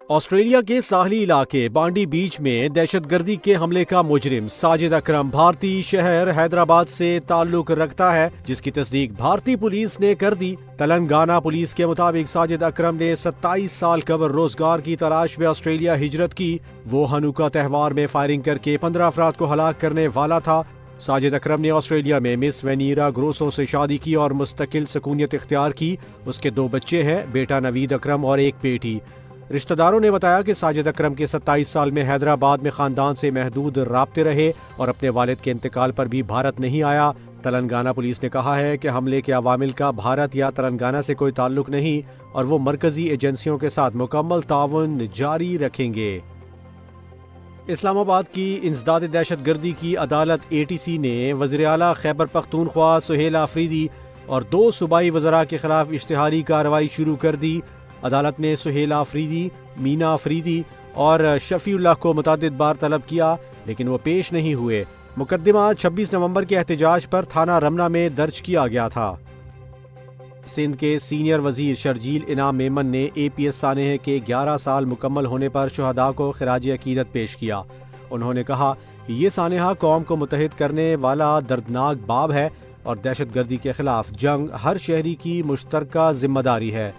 Australia کے ساحلی علاقے بانڈی بیچ میں دہشت گردی کے حملے کا مجرم ساجد اکرم بھارتی شہر حیدرآباد سے تعلق رکھتا ہے، جس کی تصدیق بھارتی پولیس نے کر دی۔ تلنگانہ پولیس کے مطابق ساجد اکرم نے 27 سال قبل روزگار کی تلاش میں آسٹریلیا ہجرت کی۔ وہ ہنوکا تہوار میں فائرنگ کر کے 15 افراد کو ہلاک کرنے والا تھا۔ ساجد اکرم نے آسٹریلیا میں مس وینیرا گروسو سے شادی کی اور مستقل سکونیت اختیار کی۔ اس کے 2 بچے ہیں، بیٹا نوید اکرم اور ایک بیٹی۔ رشتہ داروں نے بتایا کہ ساجد اکرم کے 27 سال میں حیدرآباد میں خاندان سے محدود رابطے رہے اور اپنے والد کے انتقال پر بھی بھارت نہیں آیا۔ تلنگانہ پولیس نے کہا ہے کہ حملے کے عوامل کا بھارت یا تلنگانہ سے کوئی تعلق نہیں اور وہ مرکزی ایجنسیوں کے ساتھ مکمل تعاون جاری رکھیں گے۔ اسلام آباد کی انسداد دہشت گردی کی عدالت ATC نے وزیراعلیٰ خیبر پختونخوا سہیل آفریدی اور 2 صوبائی وزراء کے خلاف اشتہاری کارروائی شروع کر دی۔ عدالت نے سہیل آفریدی، مینا آفریدی اور شفیع اللہ کو متعدد بار طلب کیا لیکن وہ پیش نہیں ہوئے۔ مقدمہ 26 نومبر کے احتجاج پر تھانہ رمنا میں درج کیا گیا تھا۔ سندھ کے سینئر وزیر شرجیل انعام میمن نے APS سانحے کے 11 سال مکمل ہونے پر شہداء کو خراج عقیدت پیش کیا۔ انہوں نے کہا کہ یہ سانحہ قوم کو متحد کرنے والا دردناک باب ہے اور دہشت گردی کے خلاف جنگ ہر شہری کی مشترکہ ذمہ داری ہے۔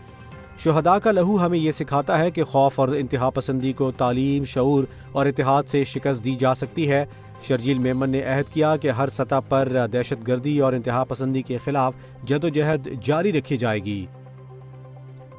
شہداء کا لہو ہمیں یہ سکھاتا ہے کہ خوف اور انتہا پسندی کو تعلیم، شعور اور اتحاد سے شکست دی جا سکتی ہے۔ شرجیل میمن نے عہد کیا کہ ہر سطح پر دہشت گردی اور انتہا پسندی کے خلاف جدوجہد جاری رکھی جائے گی۔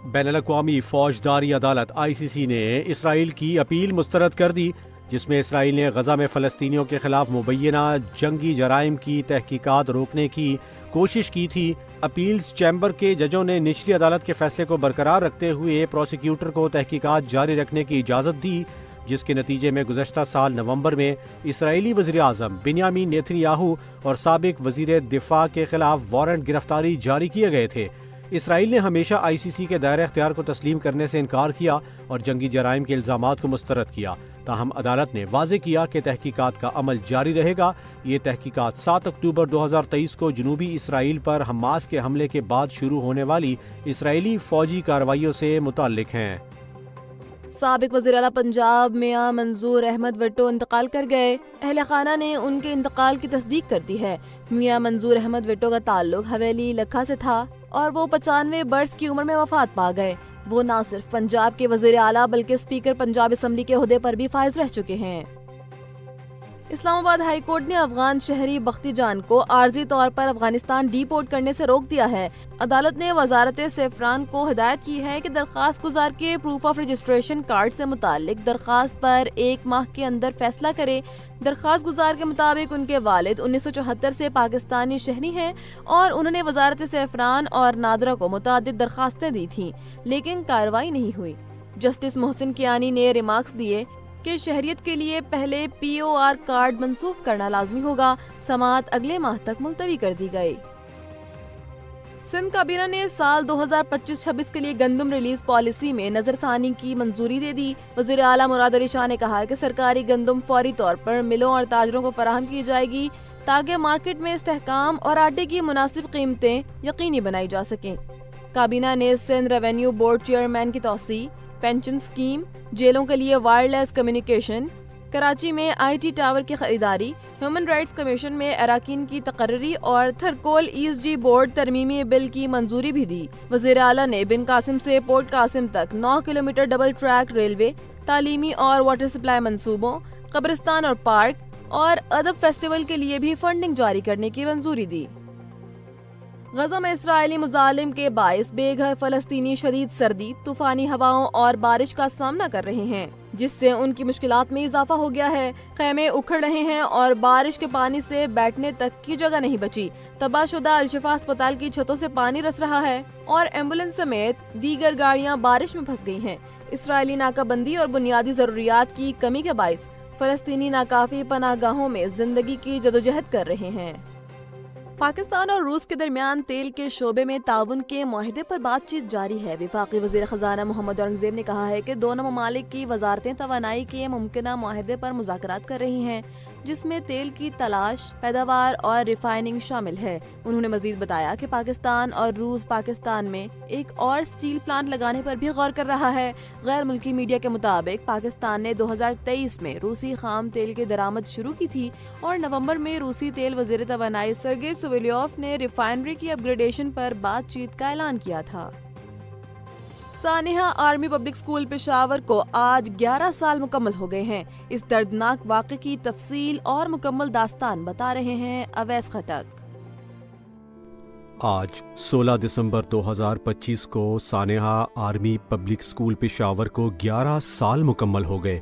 بین الاقوامی فوجداری عدالت ICC نے اسرائیل کی اپیل مسترد کر دی، جس میں اسرائیل نے غزہ میں فلسطینیوں کے خلاف مبینہ جنگی جرائم کی تحقیقات روکنے کی کوشش کی تھی۔ اپیلز چیمبر کے ججوں نے نچلی عدالت کے فیصلے کو برقرار رکھتے ہوئے پروسیکیوٹر کو تحقیقات جاری رکھنے کی اجازت دی، جس کے نتیجے میں گزشتہ سال نومبر میں اسرائیلی وزیر اعظم بنیامین نیتن یاہو اور سابق وزیر دفاع کے خلاف وارنٹ گرفتاری جاری کیے گئے تھے۔ اسرائیل نے ہمیشہ ICC کے دائرہ اختیار کو تسلیم کرنے سے انکار کیا اور جنگی جرائم کے الزامات کو مسترد کیا، تاہم عدالت نے واضح کیا کہ تحقیقات کا عمل جاری رہے گا۔ یہ تحقیقات 7 اکتوبر 2023 کو جنوبی اسرائیل پر حماس کے حملے کے بعد شروع ہونے والی اسرائیلی فوجی کارروائیوں سے متعلق ہیں۔ سابق وزیراعلیٰ پنجاب میاں منظور احمد وٹو انتقال کر گئے۔ اہل خانہ نے ان کے انتقال کی تصدیق کر دی ہے۔ میاں منظور احمد وٹو کا تعلق حویلی لکھا سے تھا اور وہ 95 برس کی عمر میں وفات پا گئے۔ وہ نہ صرف پنجاب کے وزیر اعلیٰ بلکہ اسپیکر پنجاب اسمبلی کے عہدے پر بھی فائز رہ چکے ہیں۔ اسلام آباد ہائی کورٹ نے افغان شہری بختی جان کو عارضی طور پر افغانستان ڈی پورٹ کرنے سے روک دیا ہے۔ عدالت نے وزارت سیفران کو ہدایت کی ہے کہ درخواست گزار کے پروف آف رجسٹریشن کارڈ سے متعلق درخواست پر 1 ماہ کے اندر فیصلہ کرے۔ درخواست گزار کے مطابق ان کے والد 1974 سے پاکستانی شہری ہیں اور انہوں نے وزارت سیفران اور نادرا کو متعدد درخواستیں دی تھیں لیکن کارروائی نہیں ہوئی۔ جسٹس محسن کیانی نے ریمارکس دیے کہ شہریت کے لیے پہلے POR کارڈ منسوخ کرنا لازمی ہوگا۔ سماعت اگلے ماہ تک ملتوی کر دی گئی۔ سندھ کابینہ نے سال 2025-26 کے لیے گندم ریلیز پالیسی میں نظر ثانی کی منظوری دے دی۔ وزیر اعلیٰ مراد علی شاہ نے کہا کہ سرکاری گندم فوری طور پر ملوں اور تاجروں کو فراہم کی جائے گی تاکہ مارکیٹ میں استحکام اور آٹے کی مناسب قیمتیں یقینی بنائی جا سکیں۔ کابینہ نے سندھ ریونیو بورڈ چیئرمین کی توسیع، پینشن اسکیم، جیلوں کے لیے وائرلیس کمیونیکیشن، کراچی میں IT ٹاور کی خریداری، ہیومن رائٹس کمیشن میں اراکین کی تقرری اور تھرکول ESG بورڈ ترمیمی بل کی منظوری بھی دی۔ وزیر اعلیٰ نے بن قاسم سے پورٹ قاسم تک 9 کلومیٹر ڈبل ٹریک ریلوے، تعلیمی اور واٹر سپلائی منصوبوں، قبرستان اور پارک اور ادب فیسٹیول کے لیے بھی فنڈنگ جاری کرنے کی منظوری دی۔ غزہ میں اسرائیلی مظالم کے باعث بے گھر فلسطینی شدید سردی، طوفانی ہواؤں اور بارش کا سامنا کر رہے ہیں، جس سے ان کی مشکلات میں اضافہ ہو گیا ہے۔ خیمے اکھڑ رہے ہیں اور بارش کے پانی سے بیٹھنے تک کی جگہ نہیں بچی۔ تباہ شدہ الشفا اسپتال کی چھتوں سے پانی رس رہا ہے اور ایمبولینس سمیت دیگر گاڑیاں بارش میں پھنس گئی ہیں۔ اسرائیلی ناکہ بندی اور بنیادی ضروریات کی کمی کے باعث فلسطینی ناکافی پناہ گاہوں میں زندگی کی جدوجہد کر رہے ہیں۔ پاکستان اور روس کے درمیان تیل کے شعبے میں تعاون کے معاہدے پر بات چیت جاری ہے۔ وفاقی وزیر خزانہ محمد اورنگزیب نے کہا ہے کہ دونوں ممالک کی وزارتیں توانائی کے ممکنہ معاہدے پر مذاکرات کر رہی ہیں۔ جس میں تیل کی تلاش، پیداوار اور ریفائننگ شامل ہے۔ انہوں نے مزید بتایا کہ پاکستان اور روس پاکستان میں ایک اور سٹیل پلانٹ لگانے پر بھی غور کر رہا ہے۔ غیر ملکی میڈیا کے مطابق پاکستان نے 2023 میں روسی خام تیل کی درآمد شروع کی تھی اور نومبر میں روسی تیل وزیر توانائی سرگئی سویلیوف نے ریفائنری کی اپ گریڈیشن پر بات چیت کا اعلان کیا تھا۔ سانحہ آرمی پبلک اسکول پشاور کو آج 11 سال مکمل ہو گئے ہیں۔ اس دردناک واقعے کی تفصیل اور مکمل داستان بتا رہے ہیں اویس خٹک۔ آج 16 دسمبر 2025 کو سانحہ آرمی پبلک اسکول پشاور کو 11 سال مکمل ہو گئے۔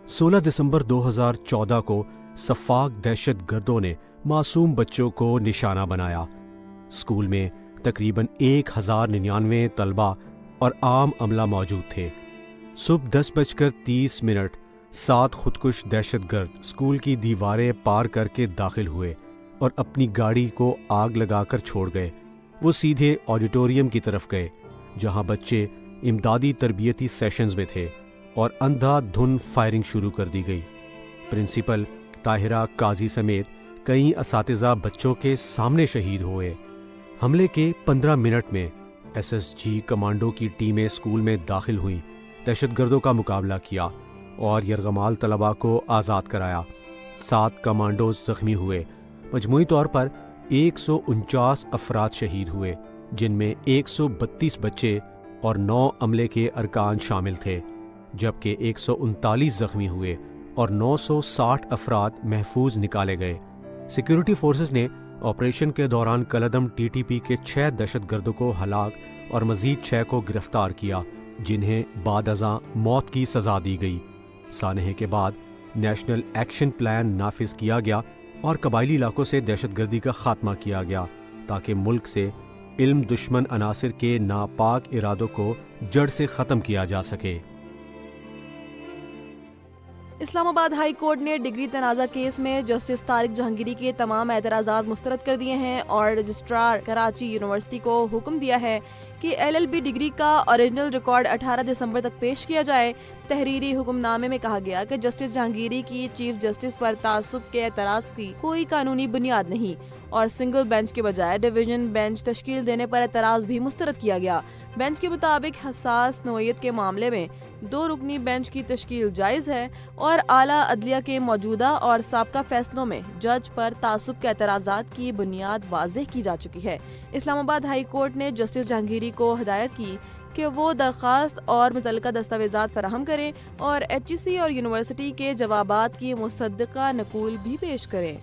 16 دسمبر 2014 کو سفاک دہشت گردوں نے معصوم بچوں کو نشانہ بنایا۔ اسکول میں تقریباً 1099 طلبہ اور عام عملہ موجود تھے۔ صبح 10:30 7 خودکش دہشت گرد اسکول کی دیواریں پار کر کے داخل ہوئے اور اپنی گاڑی کو آگ لگا کر چھوڑ گئے۔ وہ سیدھے آڈیٹوریم کی طرف گئے جہاں بچے امدادی تربیتی سیشنز میں تھے اور اندھا دھن فائرنگ شروع کر دی گئی۔ پرنسپل طاہرہ قاضی سمیت کئی اساتذہ بچوں کے سامنے شہید ہوئے۔ حملے کے 15 منٹ میں ایس ایس جی کمانڈو کی ٹیمیں اسکول میں داخل ہوئیں، دہشت گردوں کا مقابلہ کیا اور یرغمال طلباء کو آزاد کرایا۔ 7 کمانڈوز زخمی ہوئے۔ مجموعی طور پر 149 افراد شہید ہوئے، جن میں 132 بچے اور 9 عملے کے ارکان شامل تھے، جبکہ 139 زخمی ہوئے اور 960 افراد محفوظ نکالے گئے۔ سیکیورٹی فورسز نے آپریشن کے دوران کلعدم ٹی ٹی پی کے 6 دہشت گردوں کو ہلاک اور مزید 6 کو گرفتار کیا، جنہیں بعد ازاں موت کی سزا دی گئی۔ سانحے کے بعد نیشنل ایکشن پلان نافذ کیا گیا اور قبائلی علاقوں سے دہشت گردی کا خاتمہ کیا گیا تاکہ ملک سے علم دشمن عناصر کے ناپاک ارادوں کو جڑ سے ختم کیا جا سکے۔ اسلام آباد ہائی کورٹ نے ڈگری تنازع کیس میں جسٹس طارق جہانگیری کے تمام اعتراضات مسترد کر دیے ہیں اور رجسٹرار کراچی یونیورسٹی کو حکم دیا ہے کہ ایل ایل بی ڈگری کا اوریجنل ریکارڈ 18 دسمبر تک پیش کیا جائے۔ تحریری حکم نامے میں کہا گیا کہ جسٹس جہانگیری کی چیف جسٹس پر تعصب کے اعتراض کی کوئی قانونی بنیاد نہیں اور سنگل بینچ کے بجائے ڈویژن بینچ تشکیل دینے پر اعتراض بھی مسترد کیا گیا۔ بینچ کے مطابق حساس نوعیت کے معاملے میں 2 رکنی بینچ کی تشکیل جائز ہے اور اعلیٰ عدلیہ کے موجودہ اور سابقہ فیصلوں میں جج پر تعصب کے اعتراضات کی بنیاد واضح کی جا چکی ہے۔ اسلام آباد ہائی کورٹ نے جسٹس جہانگیری کو ہدایت کی کہ وہ درخواست اور متعلقہ دستاویزات فراہم کریں اور ایچ ای سی اور یونیورسٹی کے جوابات کی مصدقہ نقول بھی پیش کریں۔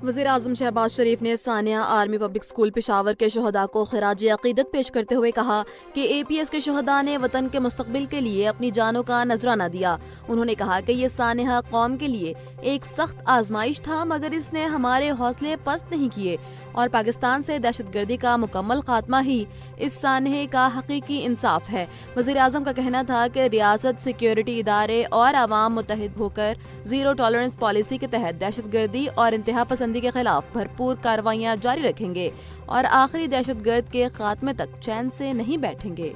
وزیر اعظم شہباز شریف نے سانحہ آرمی پبلک اسکول پشاور کے شہداء کو خراج عقیدت پیش کرتے ہوئے کہا کہ اے پی ایس کے شہداء نے وطن کے مستقبل کے لیے اپنی جانوں کا نذرانہ دیا۔ انہوں نے کہا کہ یہ سانحہ قوم کے لیے ایک سخت آزمائش تھا، مگر اس نے ہمارے حوصلے پست نہیں کیے اور پاکستان سے دہشت گردی کا مکمل خاتمہ ہی اس سانحے کا حقیقی انصاف ہے۔ وزیر اعظم کا کہنا تھا کہ ریاست، سیکیورٹی ادارے اور عوام متحد ہو کر زیرو ٹالرنس پالیسی کے تحت دہشت گردی اور انتہا پسندی کے خلاف بھرپور کارروائیاں جاری رکھیں گے اور آخری دہشت گرد کے خاتمے تک چین سے نہیں بیٹھیں گے۔